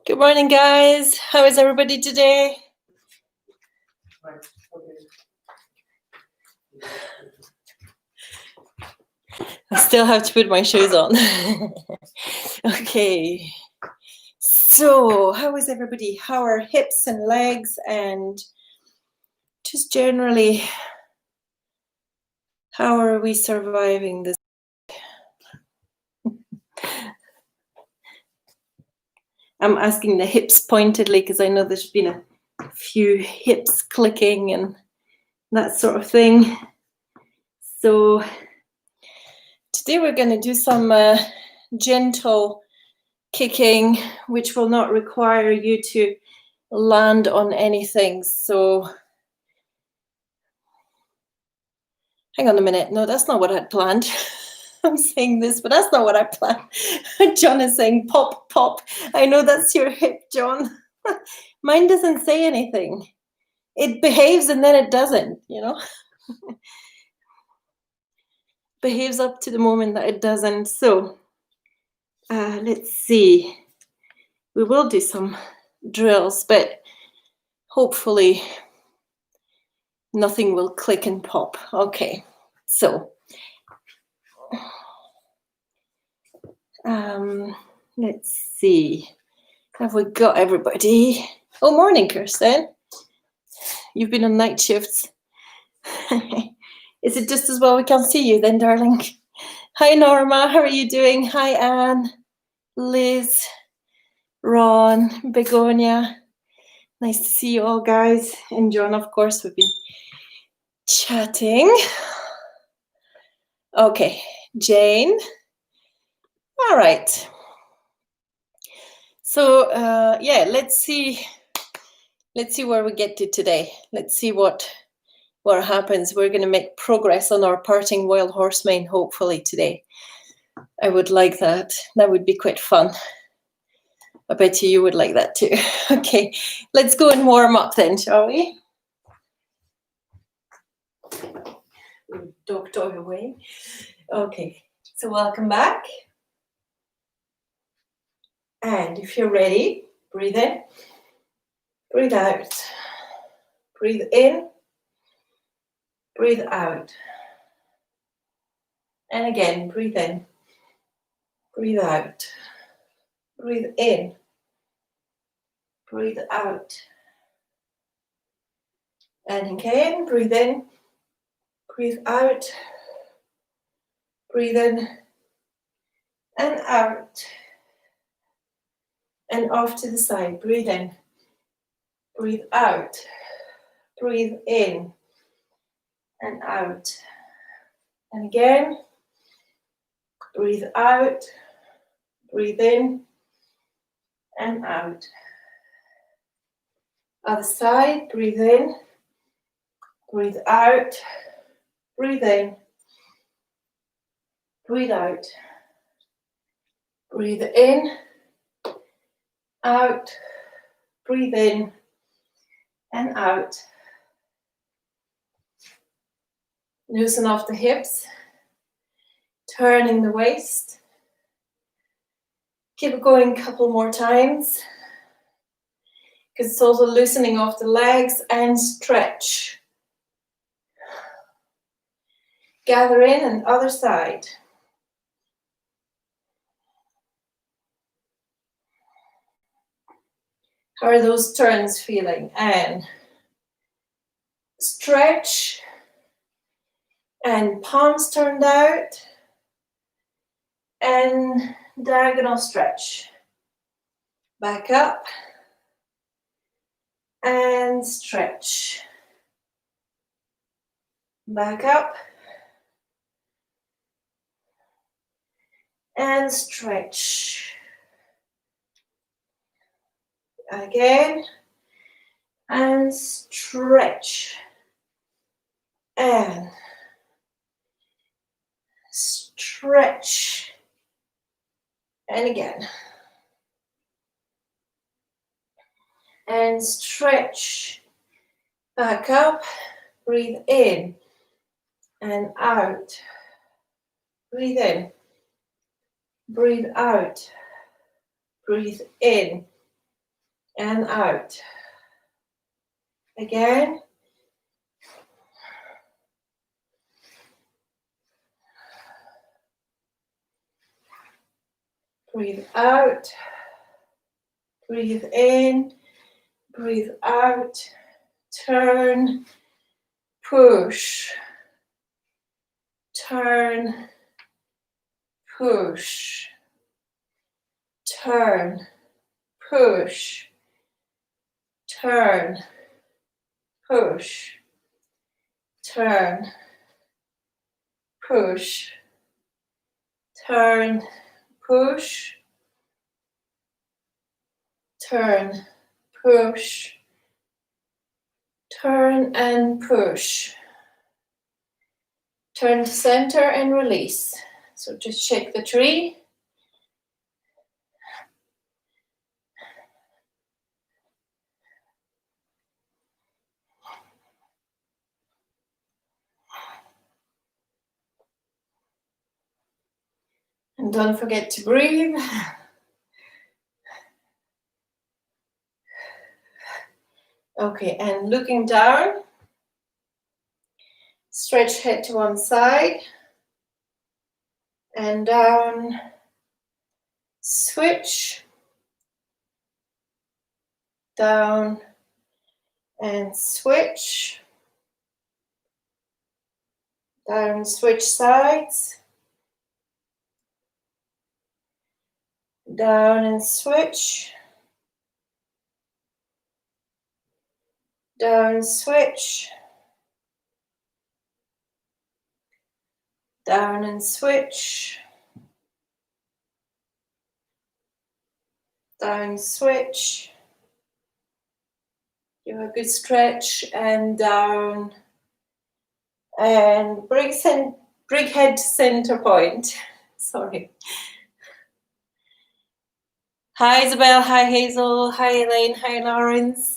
Good morning, guys. How is everybody today? I still have to put my shoes on. Okay. So, how is everybody? How are hips and legs and just generally, how are we surviving this? I'm asking the hips pointedly because I know there's been a few hips clicking and that sort of thing. So today we're going to do some gentle kicking, which will not require you to land on anything. So hang on a minute. No, that's not what I'd planned. I'm saying this, but that's not what I planned. John is saying pop, pop. I know that's your hip, John. Mine doesn't say anything. It behaves and then it doesn't, you know. Behaves up to the moment that it doesn't. So let's see. We will do some drills, but hopefully nothing will click and pop. Okay, so let's see. Have we got everybody? Oh, morning, Kirsten. You've been on night shifts. Is it just as well we can't see you then, darling? Hi, Norma. How are you doing? Hi, Anne, Liz, Ron, Begonia. Nice to see you all, guys. And John, of course, we've been chatting. Okay, Jane. All right. So, yeah, let's see where we get to today. Let's see what happens. We're going to make progress on our parting wild horse mane, hopefully, today. I would like that. That would be quite fun. I bet you would like that too. Okay, let's go and warm up then, shall we? Dog toy away. Okay, so welcome back. And if you're ready, breathe in, breathe out, breathe in, breathe out. And again, breathe in, breathe out, breathe in, breathe out. And again, breathe in, breathe out, breathe in, and out. And off to the side, breathe in, breathe out, breathe in, and out. And again, breathe out, breathe in, and out. Other side, breathe in, breathe out, breathe in, breathe out, breathe in, out, breathe in, and out. Loosen off the hips, turning the waist. Keep it going a couple more times, because it's also loosening off the legs and stretch. Gather in and other side. How are those turns feeling? And stretch and palms turned out and diagonal stretch. Back up and stretch. Back up and stretch. Again and stretch and stretch and again and stretch. Back up, breathe in and out, breathe in, breathe out, breathe in and out. Again. Breathe out. Breathe in. Breathe out. Turn. Push. Turn. Push. Turn. Push. Turn. Push. Turn. Push. Turn. Push. Turn. Push. Turn and push. Turn to center and release. So just shake the tree. And don't forget to breathe. Okay, and looking down, stretch head to one side and down, switch, down and switch, down, switch sides, down and switch, down, switch, down and switch, down, switch. Give a good stretch and down. And bring head to center point. Sorry. Hi Isabel, hi Hazel, hi Elaine, hi Lawrence.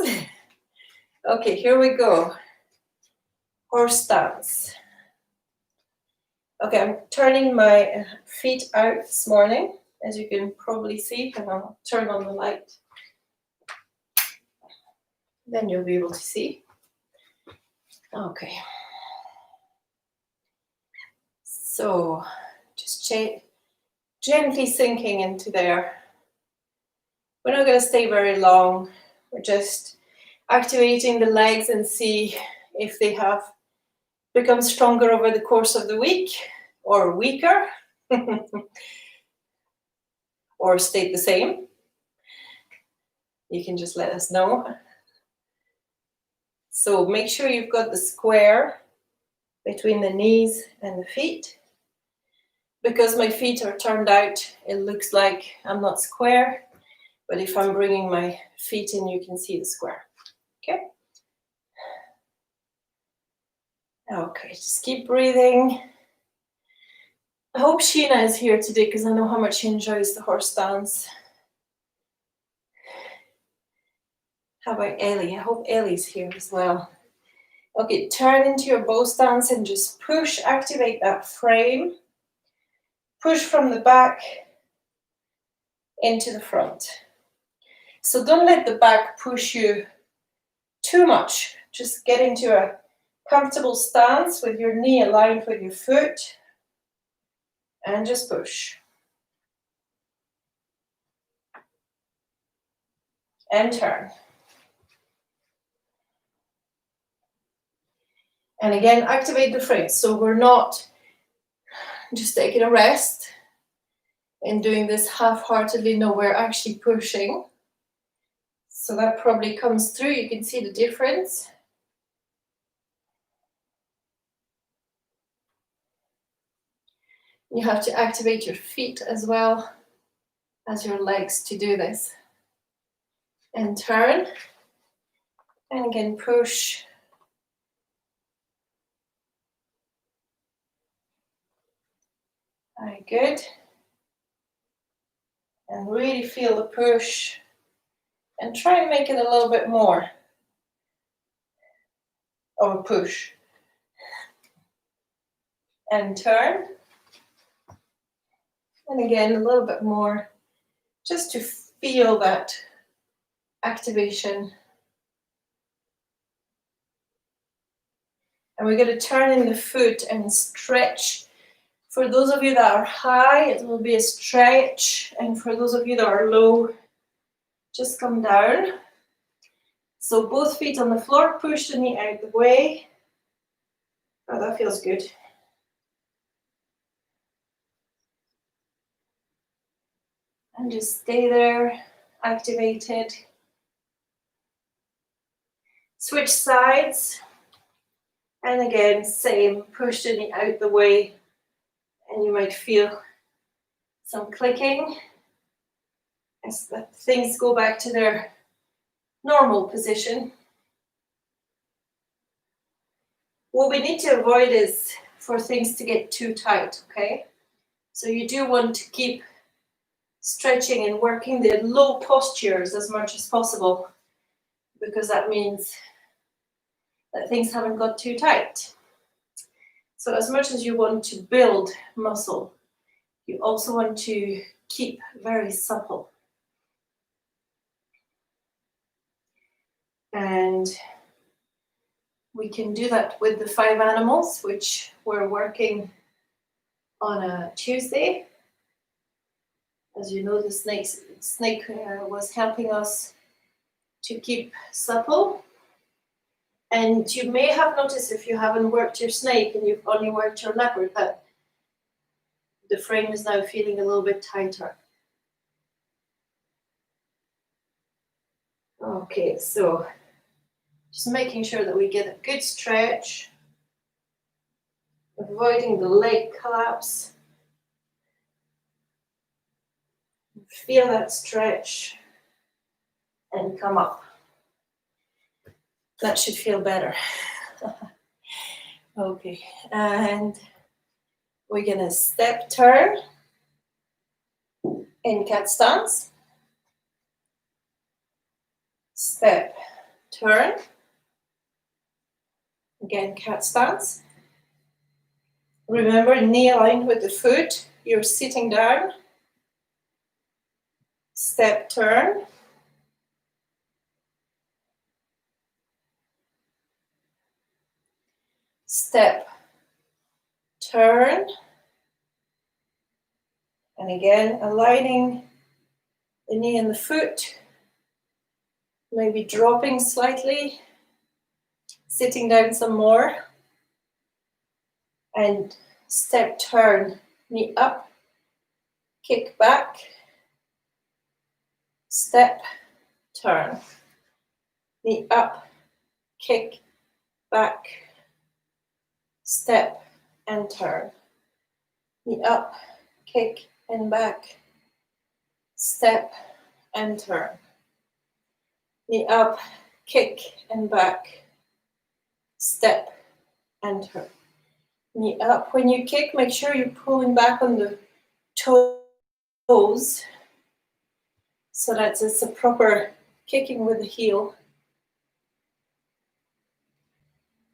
Okay, here we go. Horse stance. Okay, I'm turning my feet out this morning, as you can probably see, and I'll turn on the light. Then you'll be able to see. Okay. So, just gently sinking into there. We're not going to stay very long. We're just activating the legs and see if they have become stronger over the course of the week or weaker or stayed the same. You can just let us know. So make sure you've got the square between the knees and the feet. Because my feet are turned out, it looks like I'm not square, but if I'm bringing my feet in, you can see the square. Okay? Okay, just keep breathing. I hope Sheena is here today because I know how much she enjoys the horse stance. How about Ellie? I hope Ellie's here as well. Okay, turn into your bow stance and just push, activate that frame. Push from the back into the front. So don't let the back push you too much. Just get into a comfortable stance with your knee aligned with your foot and just push. And turn. And again, activate the frame. So we're not just taking a rest and doing this half-heartedly. No, we're actually pushing. So that probably comes through. You can see the difference. You have to activate your feet as well as your legs to do this. And turn. And again, push. Very good. And really feel the push. And try and make it a little bit more of a push. And turn. And again, a little bit more, just to feel that activation. And we're going to turn in the foot and stretch. For those of you that are high, it will be a stretch. And for those of you that are low, just come down. So both feet on the floor, push the knee out the way. Oh, that feels good. And just stay there, activated. Switch sides. And again, same, push the knee out the way. And you might feel some clicking as things go back to their normal position. What we need to avoid is for things to get too tight, okay? So you do want to keep stretching and working the low postures as much as possible, because that means that things haven't got too tight. So as much as you want to build muscle, you also want to keep very supple. And we can do that with the 5 animals, which we're working on a Tuesday. As you know, the snake was helping us to keep supple. And you may have noticed, if you haven't worked your snake and you've only worked your leopard, that the frame is now feeling a little bit tighter. Okay, so just making sure that we get a good stretch, avoiding the leg collapse. Feel that stretch and come up. That should feel better. Okay, and we're gonna step turn in cat stance. Step turn. Again, cat stance. Remember, knee aligned with the foot. You're sitting down. Step turn. Step turn. And again, aligning the knee and the foot. Maybe dropping slightly. Sitting down some more. And step turn. Knee up. Kick back. Step turn. Knee up. Kick back. Step and turn. Knee up, kick and back. Step and turn. Knee up, kick and back. Step and turn. Knee up. When you kick, make sure you're pulling back on the toes, so that it's a proper kicking with the heel.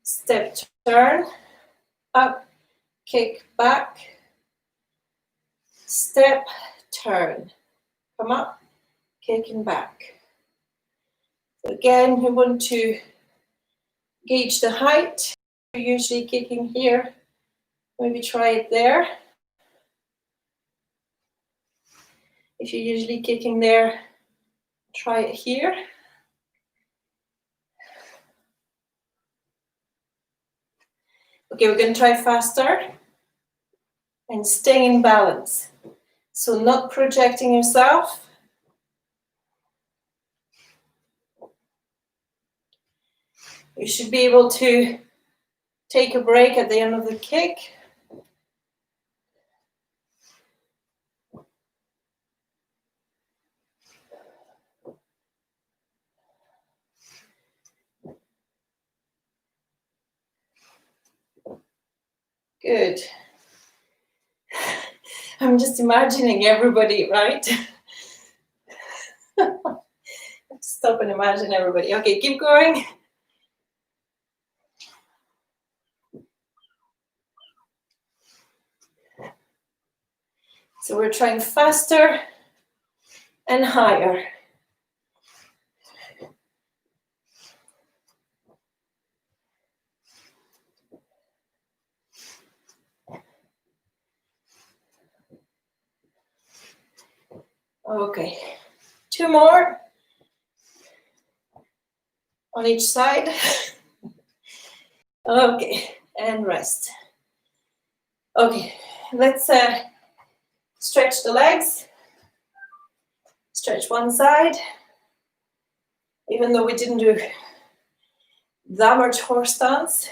Step, turn, up, kick back, step, turn, come up, kick and back. So again, you want to gauge the height. You're usually kicking here, maybe try it there. If you're usually kicking there, try it here. Okay, we're going to try faster and staying in balance. So not projecting yourself. You should be able to take a break at the end of the kick. Good. I'm just imagining everybody, right? Stop and imagine everybody. Okay, keep going. So we're trying faster and higher. Okay, 2 more on each side. Okay, and rest. Okay, let's stretch the legs. Stretch one side. Even though we didn't do that much horse stance.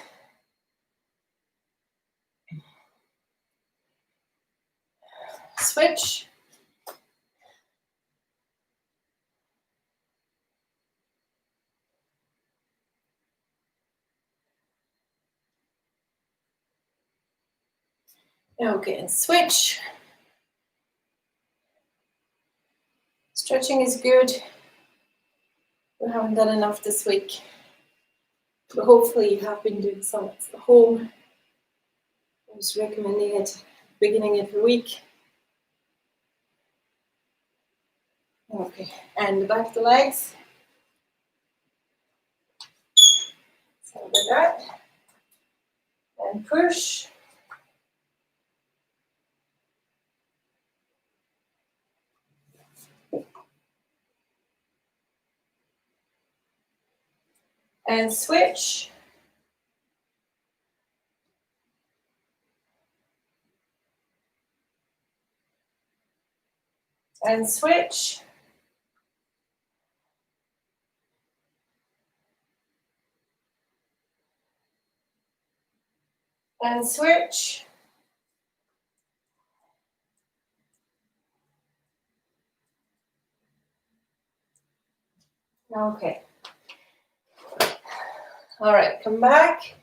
Switch. Okay, and switch. Stretching is good. We haven't done enough this week, but hopefully you have been doing some at home. I was recommending it beginning of the week. Okay, and the back of the legs. So like that. And push. And switch. And switch. And switch. Okay. All right, come back.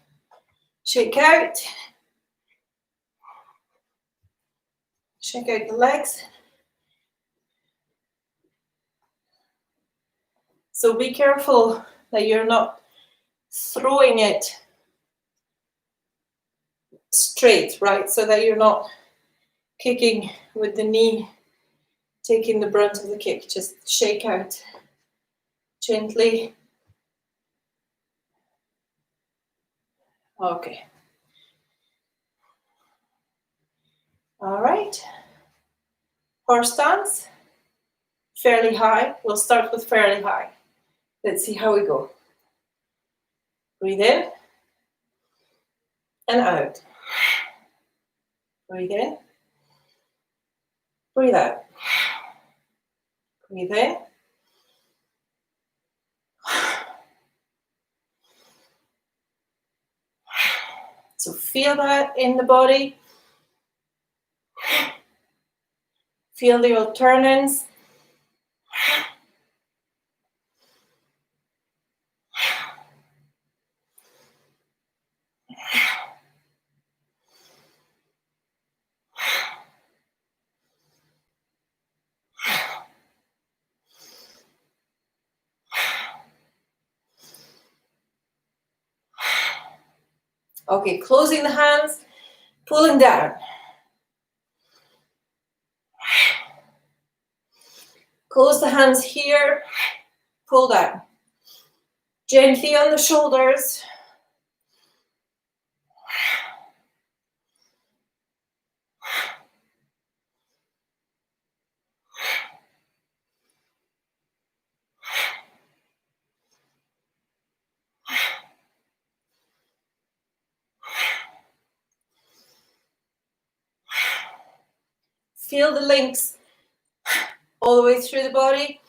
Shake out. Shake out the legs. So be careful that you're not throwing it straight, right? So that you're not kicking with the knee, taking the brunt of the kick. Just shake out gently. Okay. All right. Horse stance. Fairly high. We'll start with fairly high. Let's see how we go. Breathe in and out. Breathe in. Breathe out. Breathe in. So feel that in the body. Feel the alternance. Okay, closing the hands, pulling down. Close the hands here, pull down. Gently on the shoulders. Feel the links all the way through the body.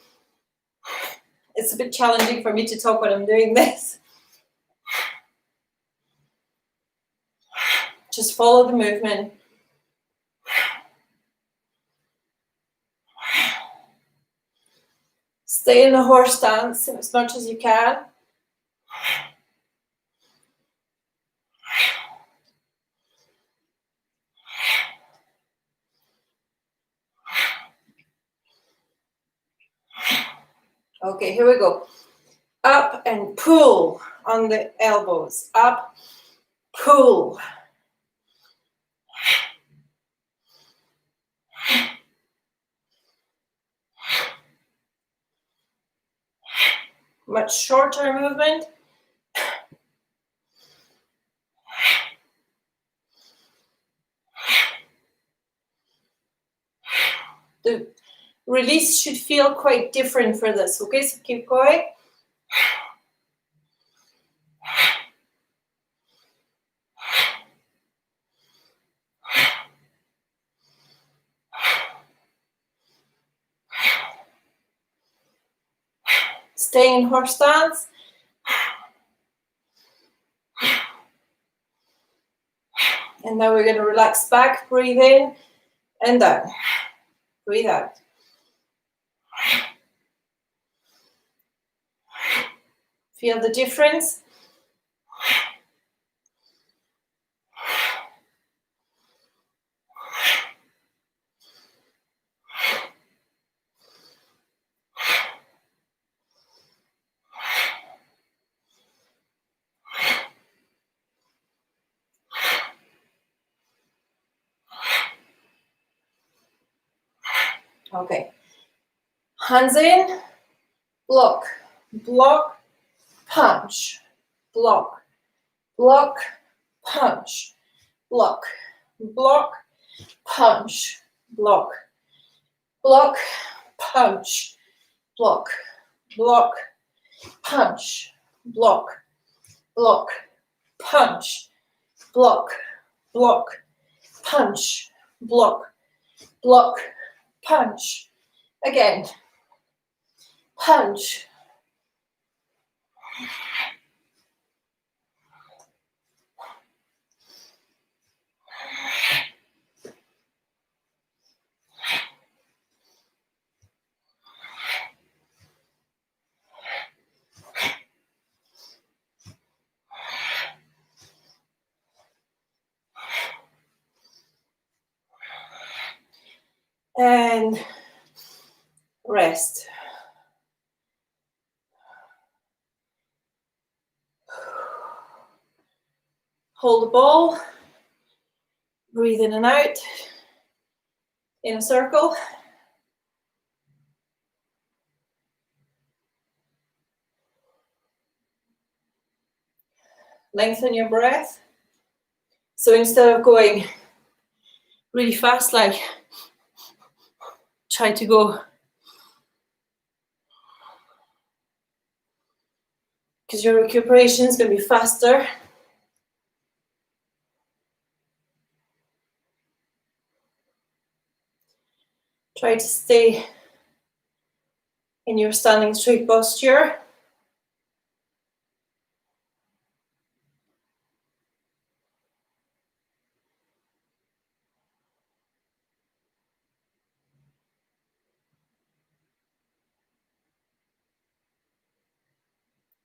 It's a bit challenging for me to talk when I'm doing this. Just follow the movement. Stay in the horse stance as much as you can. Okay, here we go. Up and pull on the elbows. Up, pull. Much shorter movement. The Release should feel quite different for this, okay? So keep going. Stay in horse stance. And now we're going to relax back, breathe in and down. Breathe out. Feel the difference? Okay. Hands in, block, block, punch, block, block, punch, block, block, punch, block, block, punch, block, block, punch, block, block, punch, block, block, punch, block, block, punch. Again. Punch. And rest. Hold the ball. Breathe in and out in a circle. Lengthen your breath. So instead of going really fast, like try to go, because your recuperation is going to be faster. Try to stay in your standing straight posture.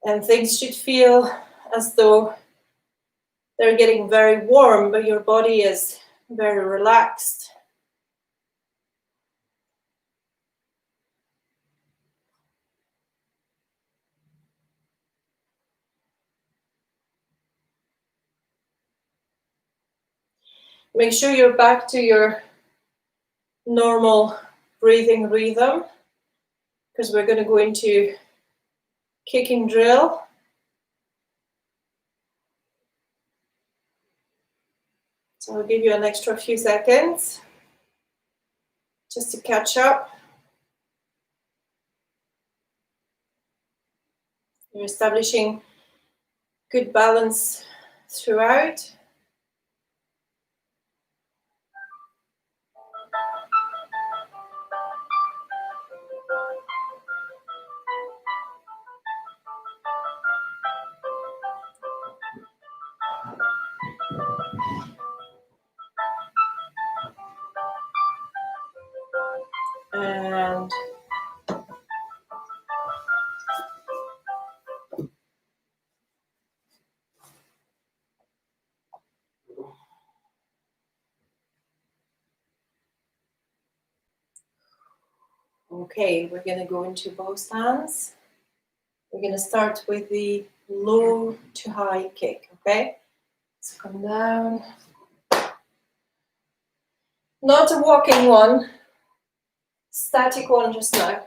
And things should feel as though they're getting very warm, but your body is very relaxed. Make sure you're back to your normal breathing rhythm, because we're going to go into kicking drill. So I'll give you an extra few seconds just to catch up. You're establishing good balance throughout. And okay, we're going to go into bow stance. We're going to start with the low to high kick, okay? So come down. Not a walking one, static one just now.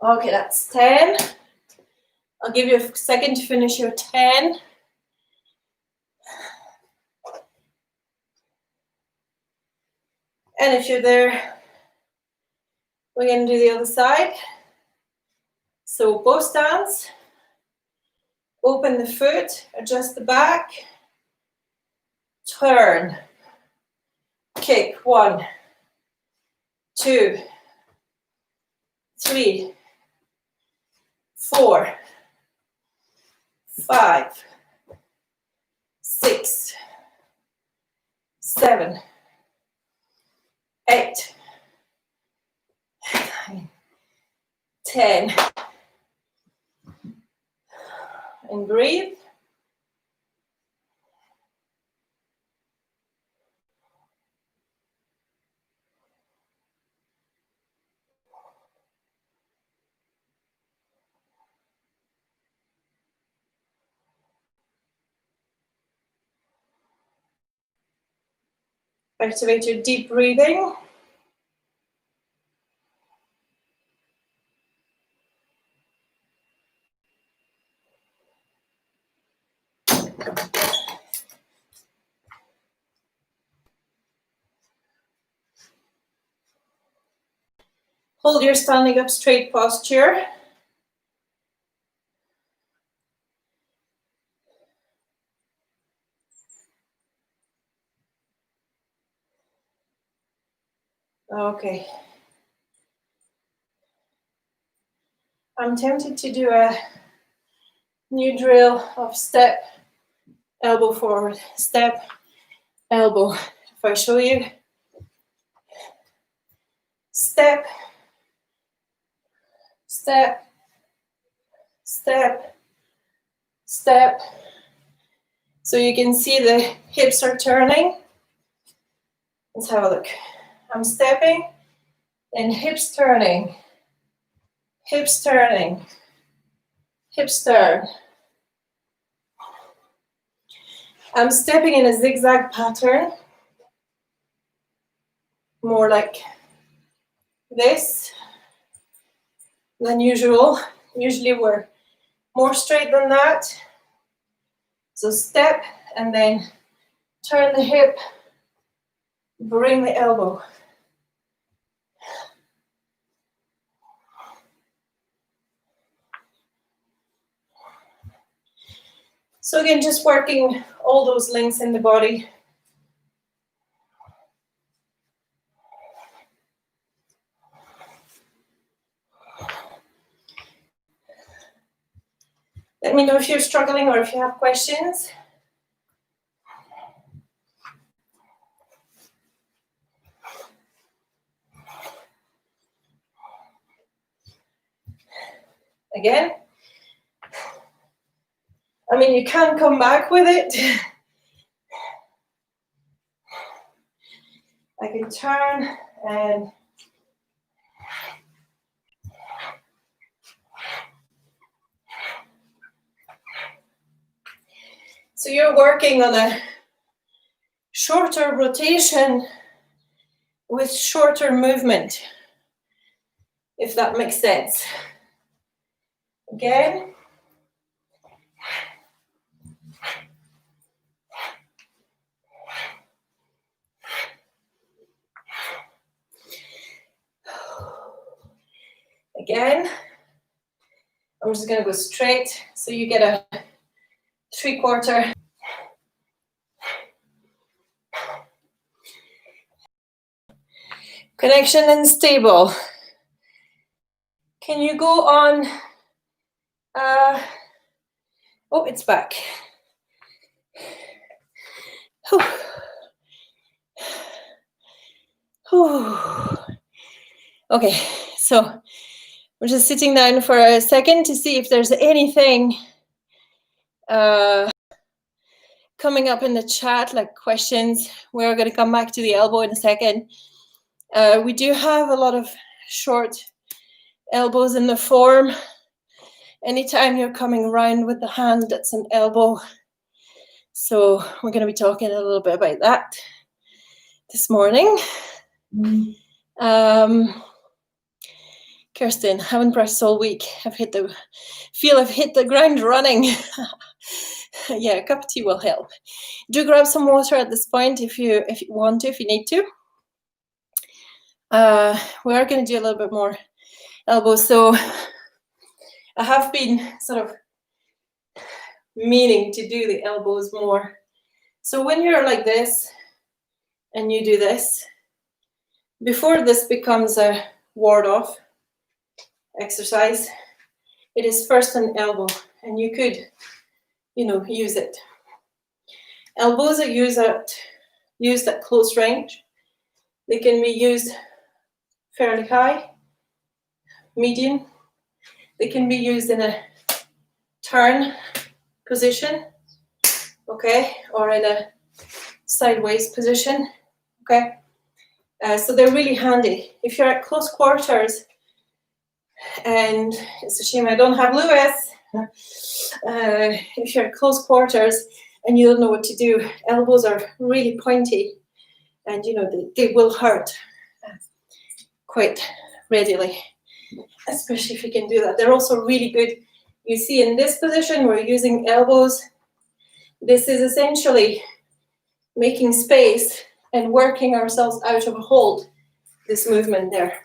Okay, that's 10. I'll give you a second to finish your 10. And if you're there, we're going to do the other side. So bow stance, open the foot, adjust the back, turn, kick, 1, 2, 3, 4, 5, 6, 7, 8, 9, 10. And breathe. Activate your deep breathing. Hold your standing up straight posture. Okay. I'm tempted to do a new drill of step, elbow forward, step, elbow. If I show you, step, step, step, step. So you can see the hips are turning. Let's have a look. I'm stepping and hips turning, hips turning, hips turn. I'm stepping in a zigzag pattern, more like this than usual. Usually we're more straight than that. So step and then turn the hip, bring the elbow. So again, just working all those links in the body. Let me know if you're struggling or if you have questions. Again, I mean, you can come back with it. I can turn and so you're working on a shorter rotation with shorter movement, if that makes sense. Again. Again. I'm just going to go straight, so you get a 3/4. Connection and stable. Can you go on? Oh, it's back. Whew. Whew. Okay, so we're just sitting down for a second to see if there's anything coming up in the chat, like questions. We're going to come back to the elbow in a second. We do have a lot of short elbows in the form. Anytime you're coming around with the hand, that's an elbow. So we're going to be talking a little bit about that this morning. Can Kirsten, haven't practiced all week. I've hit the ground running. Yeah, a cup of tea will help. Do grab some water at this point if you want to, if you need to. We are going to do a little bit more elbows. So I have been sort of meaning to do the elbows more. So when you're like this and you do this, before this becomes a ward off exercise, it is first an elbow, and you could, use it. Elbows are used at close range. They can be used fairly high, medium. They can be used in a turn position, okay, or in a sideways position, okay. So they're really handy. If you're at close quarters, and it's a shame I don't have Lewis, if you're at close quarters and you don't know what to do, elbows are really pointy, and they will hurt quite readily, especially if you can do that. They're also really good. You see in this position, we're using elbows. This is essentially making space and working ourselves out of a hold, this movement there.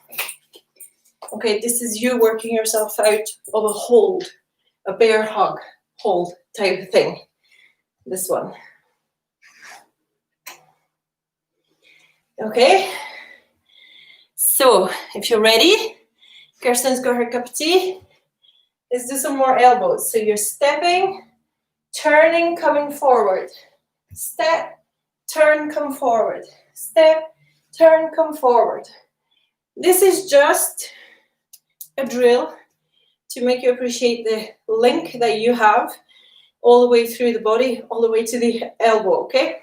Okay, this is you working yourself out of a hold, a bear hug hold type of thing, this one. Okay, so if you're ready, Kirsten's got her cup of tea. Let's do some more elbows. So you're stepping, turning, coming forward. Step, turn, come forward. Step, turn, come forward. This is just a drill to make you appreciate the link that you have all the way through the body, all the way to the elbow, okay?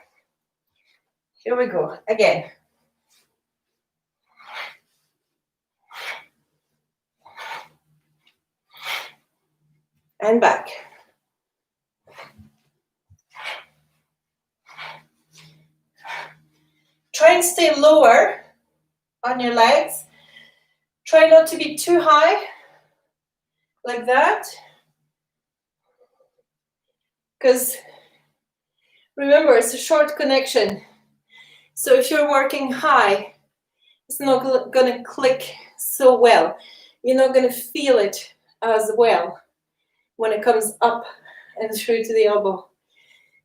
Here we go, again. And back. Try and stay lower on your legs. Try not to be too high, like that. Because remember, it's a short connection. So if you're working high, it's not going to click so well. You're not going to feel it as well when it comes up and through to the elbow.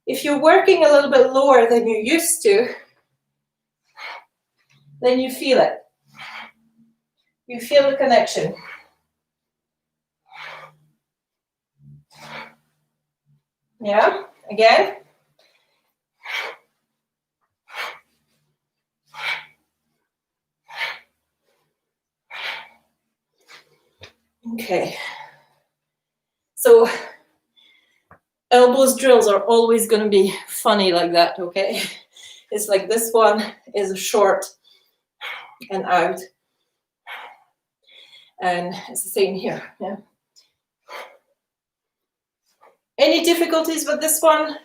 If you're working a little bit lower than you're used to, then you feel it. You feel the connection. Yeah, again. Okay. So elbows drills are always going to be funny like that, okay? It's like this one is a short and out. And it's the same here, yeah. Any difficulties with this one?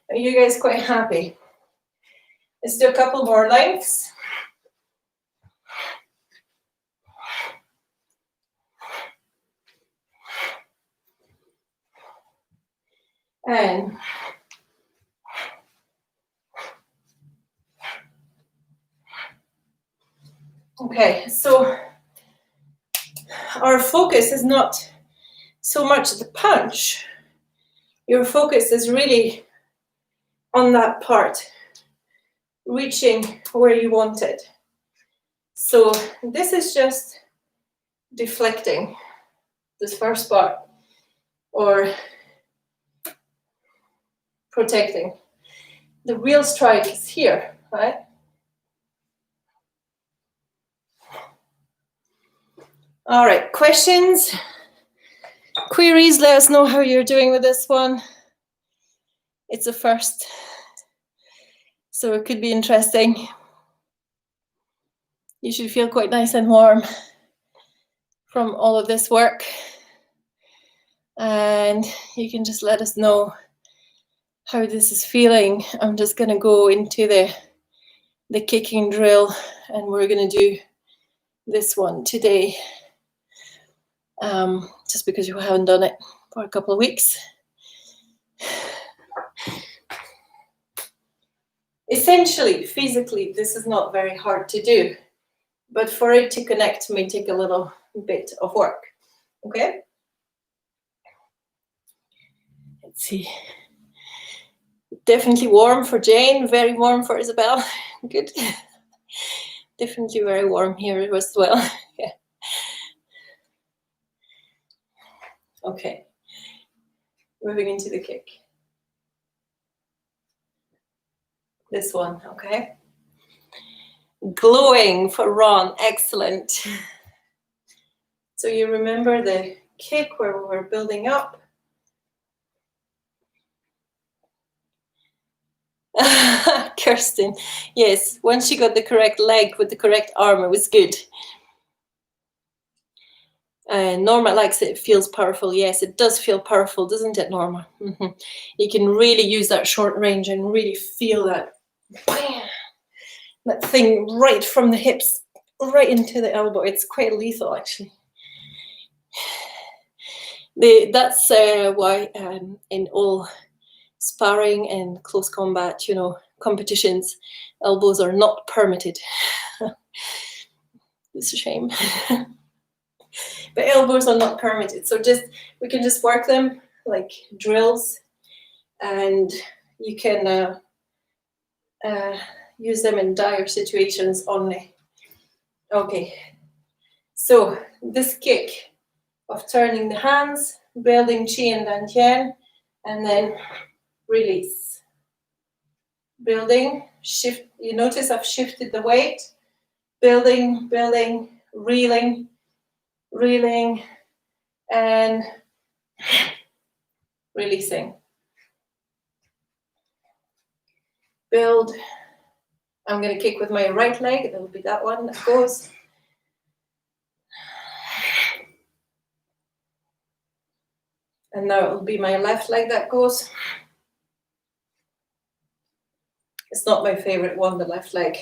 Are you guys quite happy? Let's do a couple more lengths. And okay, so our focus is not so much the punch. Your focus is really on that part, reaching where you want it. So this is just deflecting this first part, or protecting. The real strike is here, right? All right, questions, queries, let us know how you're doing with this one. It's a first, so it could be interesting. You should feel quite nice and warm from all of this work. And you can just let us know how this is feeling. I'm just going to go into the kicking drill, and we're going to do this one today. just because you haven't done it for a couple of weeks. Essentially, physically, this is not very hard to do, but for it to connect may take a little bit of work. Okay? Let's see. Definitely warm for Jane, very warm for Isabel. Good. Definitely very warm here as well. Yeah. Okay. Moving into the kick. This one, okay? Glowing for Ron, excellent. So you remember the kick where we were building up? Kirsten, yes, once she got the correct leg with the correct arm, it was good. Norma likes it, it feels powerful. Yes, it does feel powerful, doesn't it, Norma? You can really use that short range and really feel that, that thing right from the hips, right into the elbow. It's quite lethal, actually. That's why in all sparring and close combat, you know, competitions, elbows are not permitted. It's a shame. But elbows are not permitted. So we can just work them like drills, and you can use them in dire situations only. Okay. So this kick of turning the hands, building chi and dantian, and then release. Building, shift. You notice I've shifted the weight. Building, building, reeling, reeling, and releasing. Build. I'm going to kick with my right leg. That will be that one that goes. And now it will be my left leg that goes. It's not my favorite one, the left leg.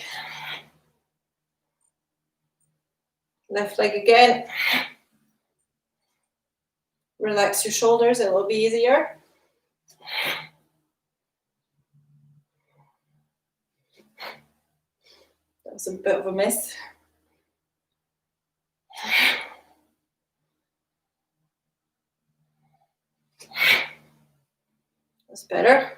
Left leg again. Relax your shoulders, it will be easier. That was a bit of a miss. That's better.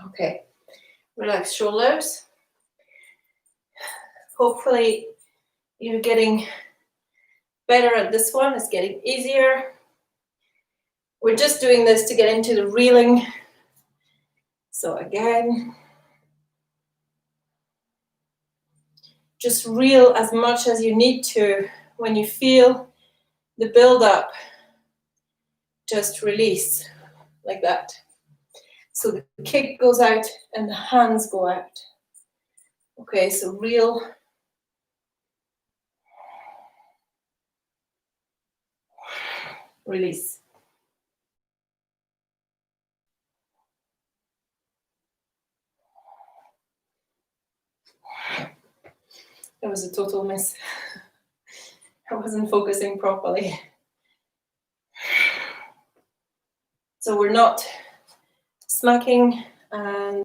Okay, relax shoulders. Hopefully you're getting better at this one. It's getting easier. We're just doing this to get into the reeling. So again, just reel as much as you need to. When you feel the build up, just release like that. So the kick goes out and the hands go out. Okay, so reel. Release. That was a total miss. I wasn't focusing properly. So we're not smacking and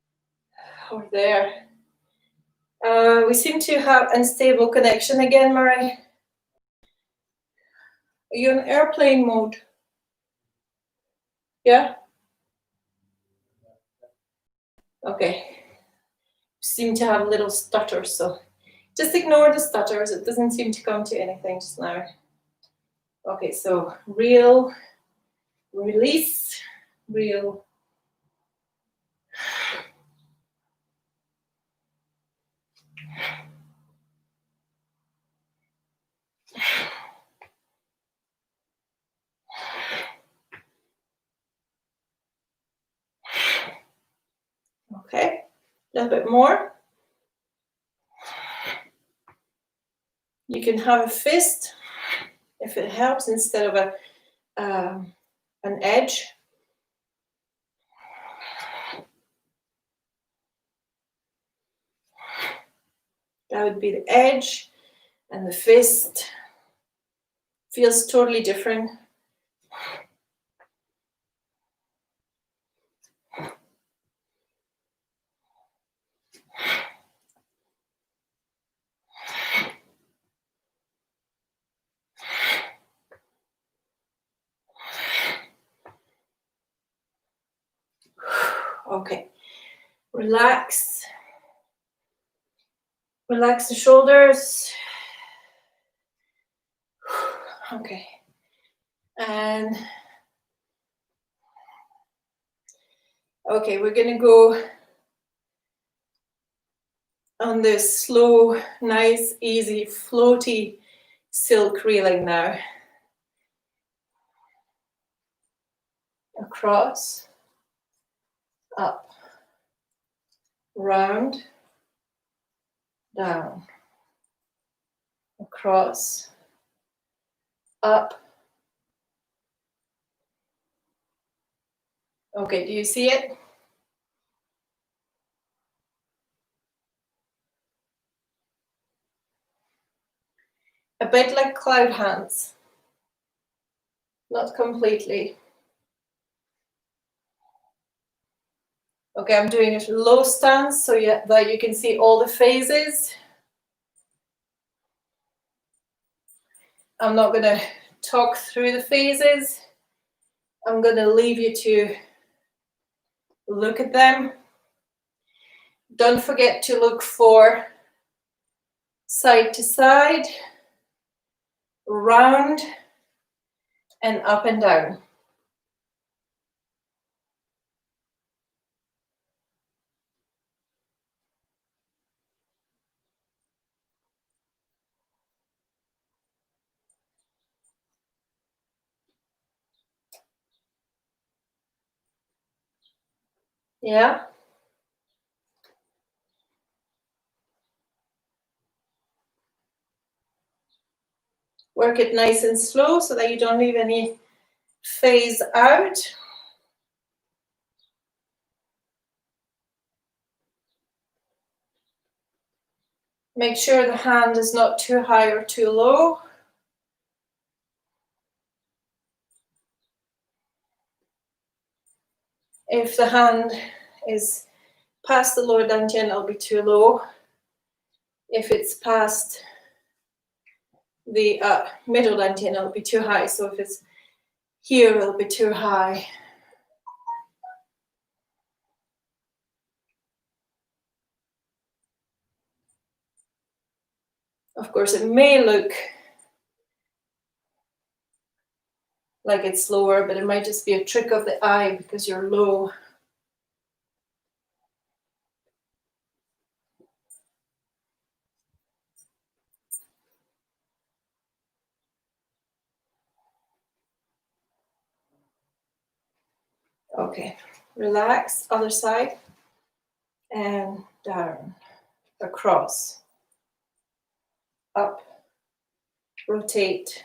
over there. We seem to have unstable connection again, Murray. Are you in airplane mode? Yeah? Okay. Seem to have a little stutter, so just ignore the stutters. It doesn't seem to come to anything just now. Okay, so reel, release, reel. Okay, a little bit more. You You can have a fist if it helps instead of an edge. That would be the edge, and the fist feels totally different. Okay, relax. Relax the shoulders. Okay, and okay, we're gonna go on this slow, nice, easy, floaty silk reeling now. Across, up, round, down, across, up. Okay, do you see it? A bit like cloud hands, not completely. Okay, I'm doing it low stance so that you can see all the phases. I'm not going to talk through the phases. I'm going to leave you to look at them. Don't forget to look for side to side, round, and up and down. Yeah? Work it nice and slow so that you don't leave any phase out. Make sure the hand is not too high or too low. If the hand is past the lower dantian, it'll be too low. If it's past the middle dantian, it'll be too high. So if it's here, it'll be too high. Of course, it may look like it's lower, but it might just be a trick of the eye because you're low. Okay, relax, other side, and down, across, up, rotate,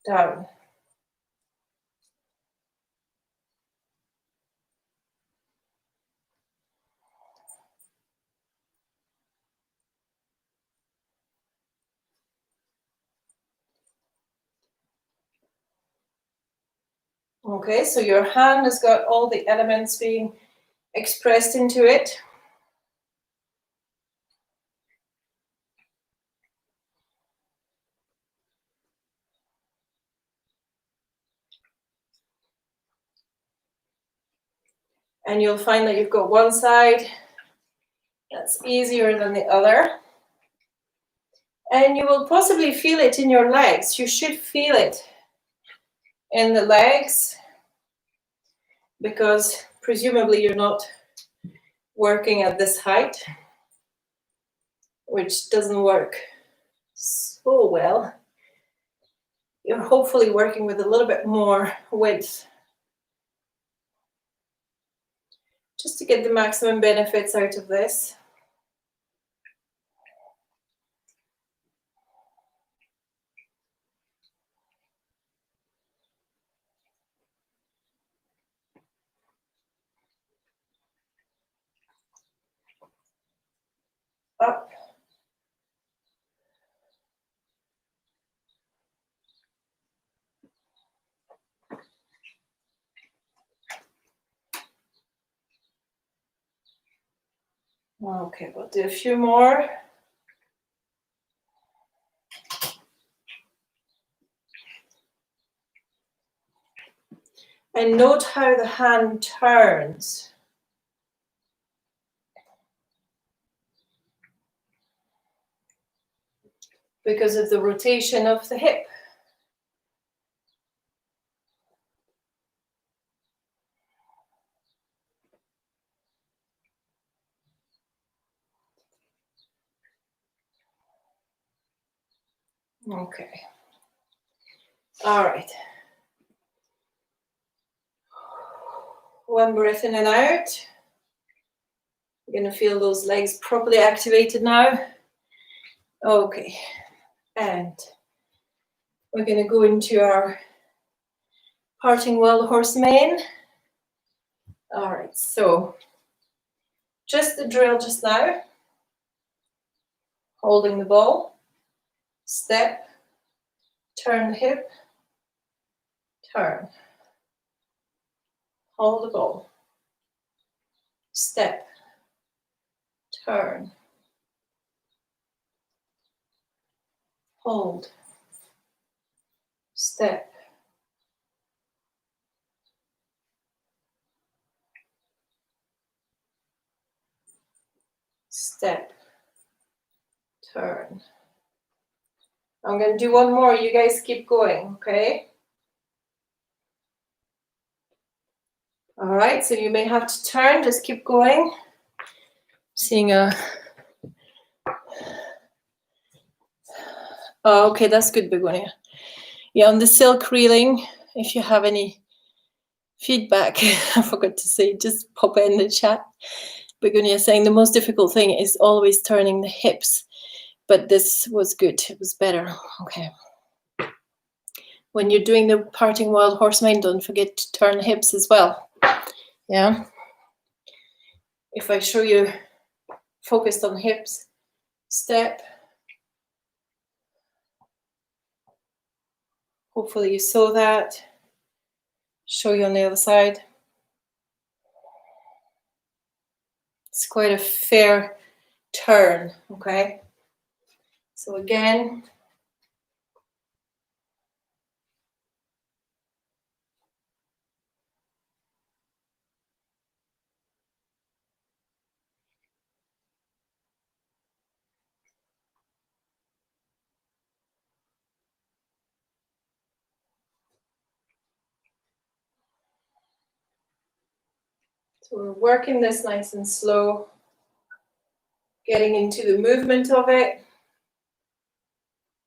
down. Okay, so your hand has got all the elements being expressed into it. And you'll find that you've got one side that's easier than the other. And you will possibly feel it in your legs. You should feel it in the legs because presumably you're not working at this height, which doesn't work so well. You're hopefully working with a little bit more width just to get the maximum benefits out of this. Okay, we'll do a few more. And note how the hand turns. Because of the rotation of the hip. Okay. All right. One breath in and out. You're going to feel those legs properly activated now. Okay. And we're going to go into our parting wild horse mane. All right. So just the drill just now. Holding the ball. Step. Turn the hip. Turn. Hold the ball. Step. Turn. Hold. Step. Step. Turn. I'm going to do one more. You guys keep going, okay? All right, so you may have to turn. Just keep going. Seeing a... Oh, okay, that's good, Begonia. Yeah, on the silk reeling, if you have any feedback, I forgot to say, just pop it in the chat. Begonia saying the most difficult thing is always turning the hips, but this was good. It was better. Okay. When you're doing the parting wild horse mane, don't forget to turn the hips as well. Yeah. If I show you focused on hips, step. Hopefully you saw that. Show you on the other side. It's quite a fair turn, okay? So again. So we're working this nice and slow, getting into the movement of it.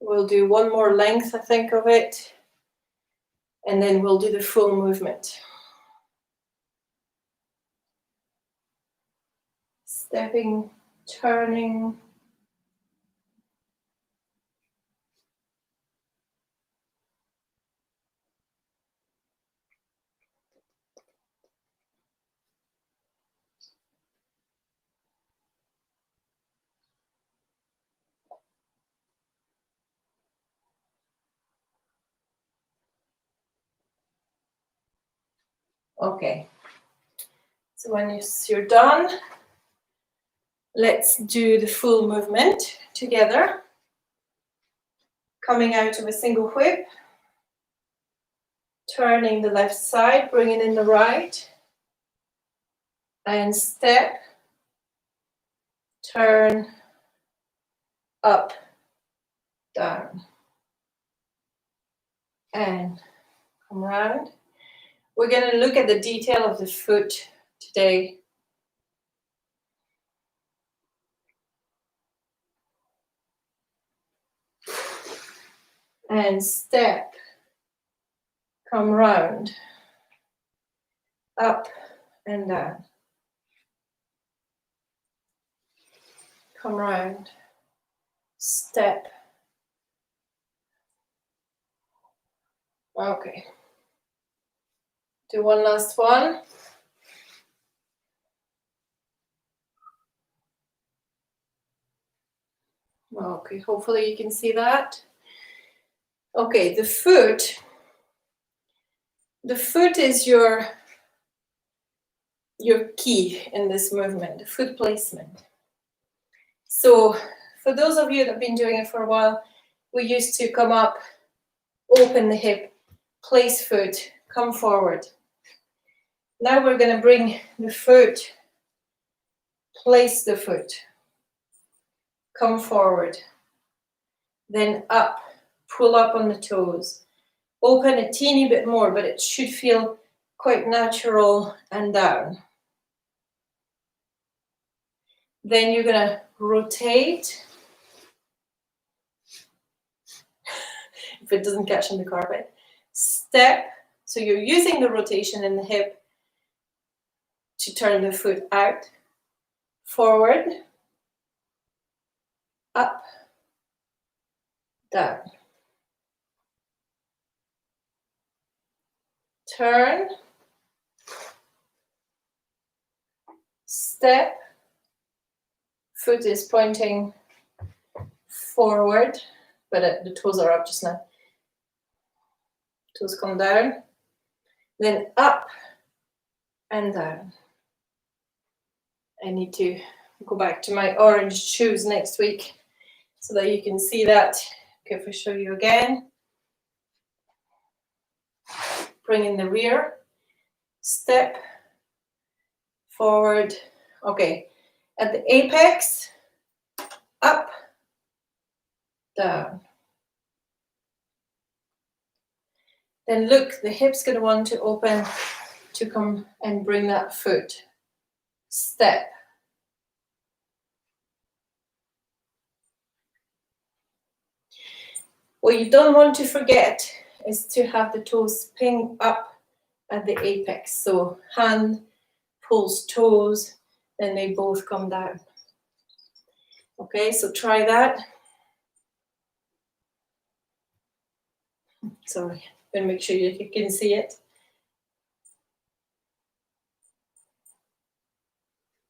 We'll do one more length, I think, of it, and then we'll do the full movement. Stepping, turning. Okay, so when you're done, let's do the full movement together. Coming out of a single whip, turning the left side, bringing in the right, and step, turn, up, down, and come around. We're going to look at the detail of the foot today. And step, come round, up and down. Come round, step. Okay. Do one last one. Okay, hopefully you can see that. Okay, the foot is your key in this movement, the foot placement. So for those of you that have been doing it for a while, we used to come up, open the hip, place foot, come forward. Now we're going to bring the foot, place the foot, come forward, then up, pull up on the toes, open a teeny bit more, but it should feel quite natural, and down. Then you're going to rotate. If it doesn't catch on the carpet. Step. So you're using the rotation in the hip to turn the foot out. Forward. Up. Down. Turn. Step. Foot is pointing forward, but the toes are up just now. Toes come down. Then up and down. I need to go back to my orange shoes next week so that you can see that. Okay, if I show you again. Bring in the rear. Step. Forward. Okay. At the apex. Up. Down. Then look, the hip's going to want to open to come and bring that foot. Step. What you don't want to forget is to have the toes ping up at the apex. So hand pulls toes, then they both come down. Okay, so try that. Sorry, I'm going to make sure you can see it.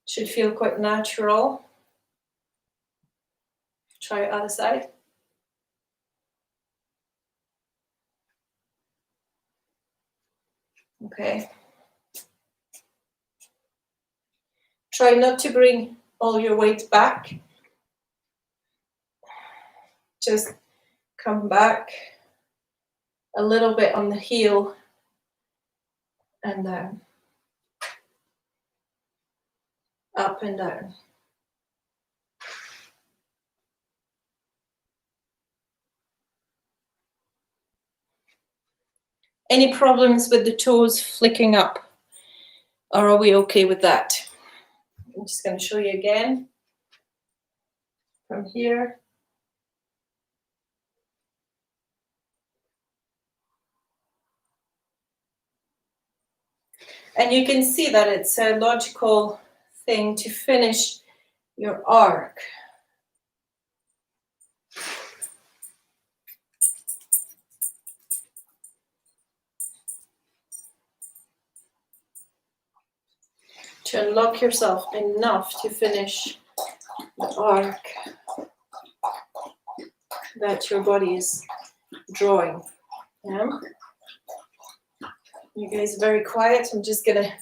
Should feel quite natural. Try other side. Okay. Try not to bring all your weight back. Just come back a little bit on the heel and down. Up and down. Any problems with the toes flicking up? Or are we okay with that? I'm just going to show you again. From here. And you can see that it's a logical thing to finish your arc. To unlock yourself enough to finish the arc that your body is drawing. Yeah? You guys are very quiet. I'm just going to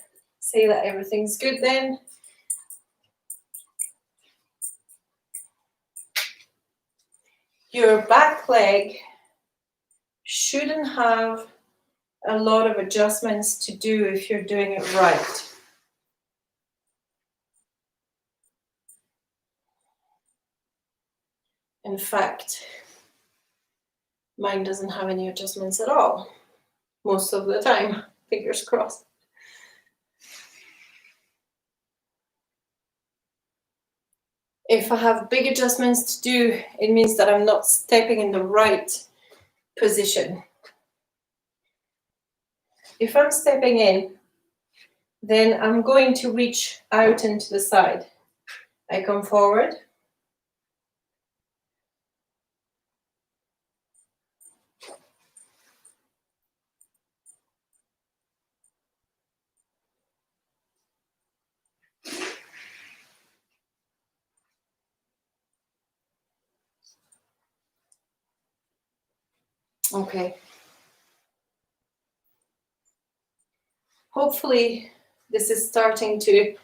say that everything's good then. Your back leg shouldn't have a lot of adjustments to do if you're doing it right. In fact, mine doesn't have any adjustments at all. Most of the time, fingers crossed. If I have big adjustments to do, it means that I'm not stepping in the right position. If I'm stepping in, then I'm going to reach out into the side. I come forward. Okay. Hopefully this is starting to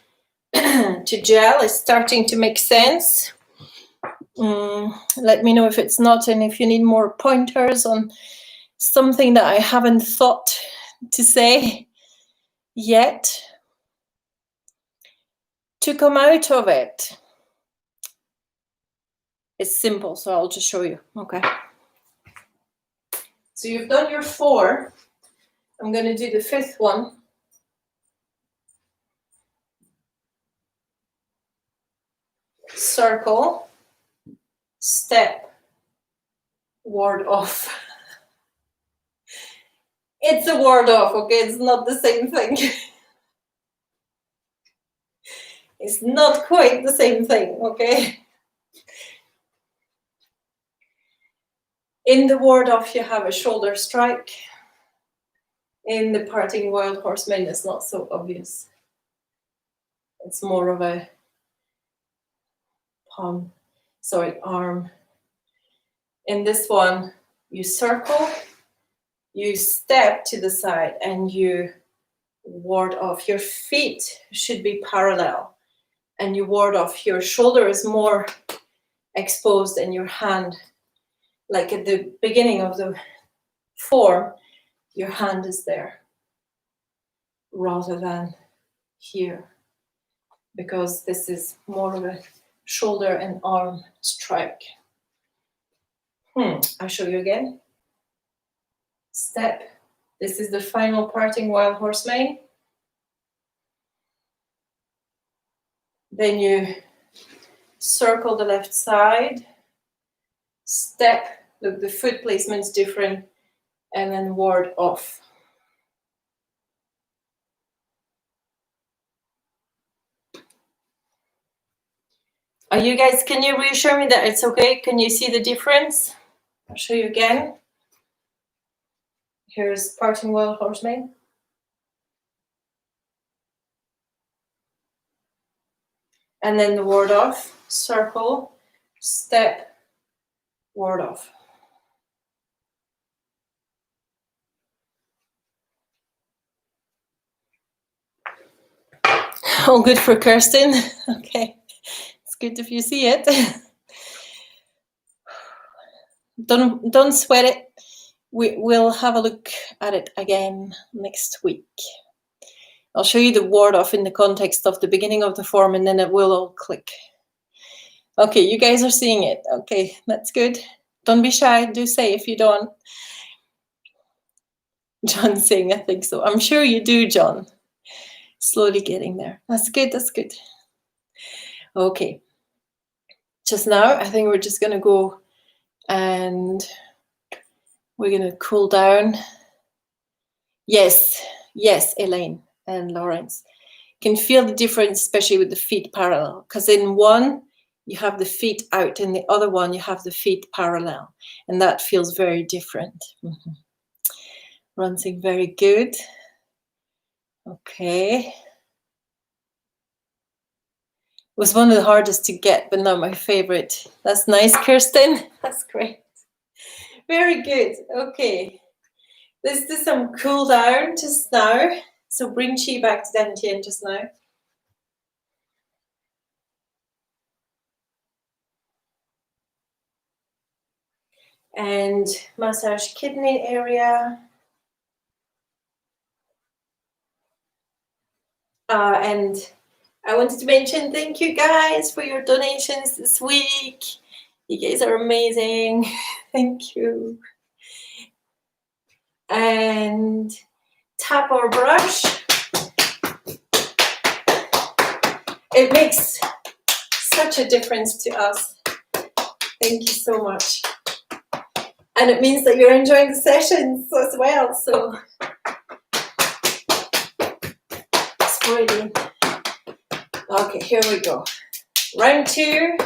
to gel, it's starting to make sense. Let me know if it's not, and if you need more pointers on something that I haven't thought to say yet. To come out of it, it's simple, so I'll just show you. Okay. So you've done your 4. I'm going to do the 5th one. Circle, step, ward off. It's a ward off, okay? It's not the same thing. It's not quite the same thing, okay? In the ward off, you have a shoulder strike. In the parting wild horseman, it's not so obvious. It's more of a arm. In this one, you circle, you step to the side, and you ward off. Your feet should be parallel, and you ward off. Your shoulder is more exposed, and your hand, like at the beginning of the form, your hand is there rather than here, because this is more of a shoulder and arm strike. I'll show you again. Step. This is the final parting wild horse mane. Then you circle the left side. Step. Look, the foot placement's different. And then ward off. Are you guys, can you reassure me that it's okay? Can you see the difference? I'll show you again. Here's parting wild horse mane. And then the ward off, circle, step, ward off. All good for Kirsten? Okay, it's good if you see it. Don't sweat it. We'll have a look at it again next week. I'll show you the ward off in the context of the beginning of the form, and then it will all click. Okay, you guys are seeing it. Okay, that's good. Don't be shy. Do say if you don't. John's saying, I think so. I'm sure you do, John. Slowly getting there. That's good. That's good. Okay. Just now, I think we're just going to go and we're going to cool down. Yes, Elaine and Lawrence. Can feel the difference, especially with the feet parallel, because in one, you have the feet out, in the other one, you have the feet parallel, and that feels very different. Rinsing, very good. Okay. It was one of the hardest to get, but not my favorite. That's nice, Kirsten. That's great. Very good. Okay. Let's do some cool down just now. So bring chi back to Dantian just now. And massage kidney area. And I wanted to mention, thank you guys for your donations this week. You guys are amazing. Thank you. And tap or brush. It makes such a difference to us. Thank you so much. And it means that you're enjoying the sessions as well. So it's brilliant. Okay, here we go. Round 2.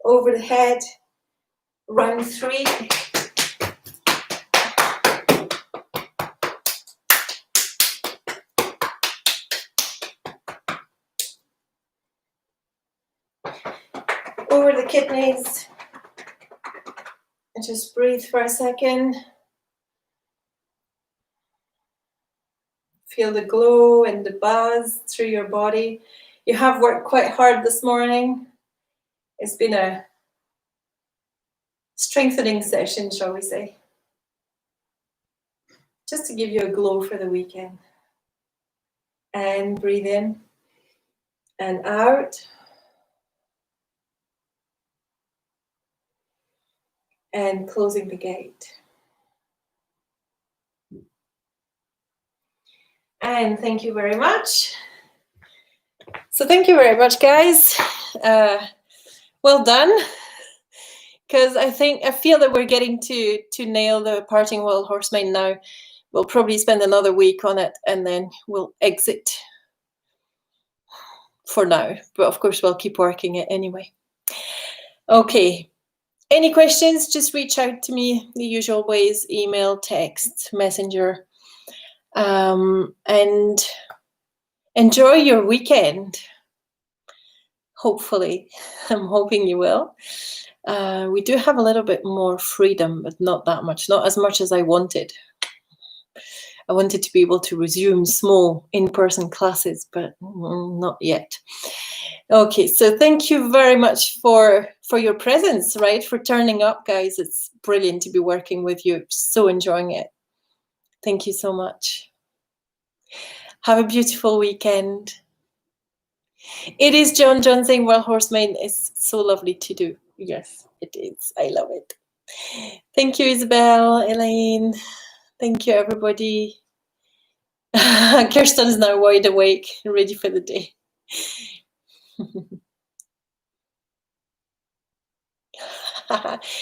Over the head. Round 3. Over the kidneys. And just breathe for a second. Feel the glow and the buzz through your body. you have worked quite hard this morning. It's been a strengthening session, shall we say, just to give you a glow for the weekend. And breathe in and out. And closing the gate. And thank you very much. So thank you very much, guys. Well done. Because I feel that we're getting to nail the Parting Wild Horseman now. We'll probably spend another week on it and then we'll exit for now. But of course, we'll keep working it anyway. Okay. Any questions, just reach out to me the usual ways, email, text, messenger. And enjoy your weekend. Hopefully. I'm hoping you will. We do have a little bit more freedom, but not that much, not as much as I wanted. I wanted to be able to resume small in-person classes, but not yet. Okay, so thank you very much for your presence, right? For turning up, guys. It's brilliant to be working with you. So enjoying it. Thank you so much. Have a beautiful weekend. It is John saying Wild Horseman is so lovely to do. Yes, it is. I love it. Thank you, Isabel, Elaine. Thank you, everybody. Kirsten is now wide awake, ready for the day.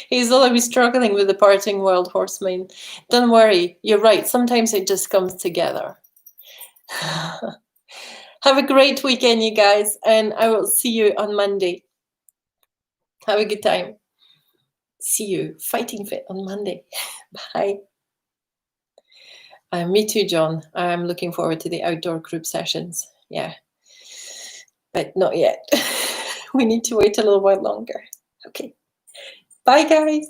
He's always struggling with the Parting Wild Horseman. Don't worry, you're right. Sometimes it just comes together. Have a great weekend, you guys, and I will see you on Monday. Have a good time. See you fighting fit on Monday. Bye. Me too, John. I'm looking forward to the outdoor group sessions. Yeah, but not yet. We need to wait a little while longer. Okay. Bye, guys.